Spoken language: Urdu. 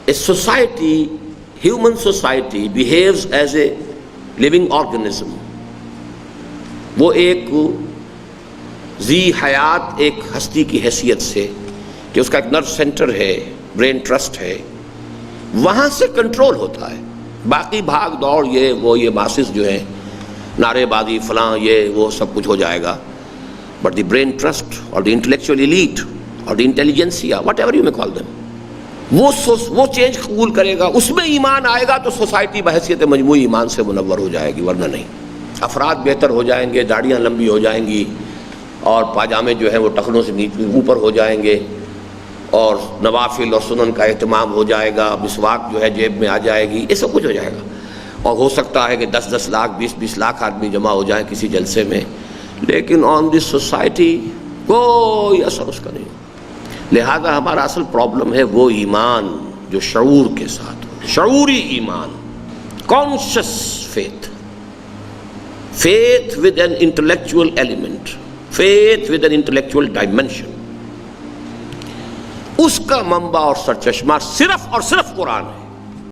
A society, human society behaves as a living organism. وہ ایک ذی حیات ایک ہستی کی حیثیت سے کہ اس کا ایک نرو سینٹر ہے، برین ٹرسٹ ہے، وہاں سے کنٹرول ہوتا ہے. باقی بھاگ دوڑ یہ ماسز جو ہیں، نعرے بازی فلاں یہ وہ سب کچھ ہو جائے گا. بٹ دی برین ٹرسٹ اور دی انٹلیکچوئل ایلیٹ اور دی انٹیلیجنسیا واٹ ایور یو میں کال دیم، وہ چینج قبول کرے گا، اس میں ایمان آئے گا تو سوسائٹی بحیثیت مجموعی ایمان سے منور ہو جائے گی، ورنہ نہیں. افراد بہتر ہو جائیں گے، داڑیاں لمبی ہو جائیں گی، اور پاجامے جو ہیں وہ ٹخنوں سے نیچے اوپر ہو جائیں گے، اور نوافل اور سنن کا اہتمام ہو جائے گا، مسواک جو ہے جیب میں آ جائے گی، یہ سب کچھ ہو جائے گا. اور ہو سکتا ہے کہ 10 لاکھ 20 لاکھ آدمی جمع ہو جائیں کسی جلسے میں، لیکن آن دس سوسائٹی کوئی اثر اس کا نہیں. لہذا ہمارا اصل پرابلم ہے وہ ایمان جو شعور کے ساتھ ہو، شعوری ایمان، conscious faith, faith with an intellectual element, faith with an intellectual dimension. اس کا منبع اور سرچشمہ صرف اور صرف قرآن ہے.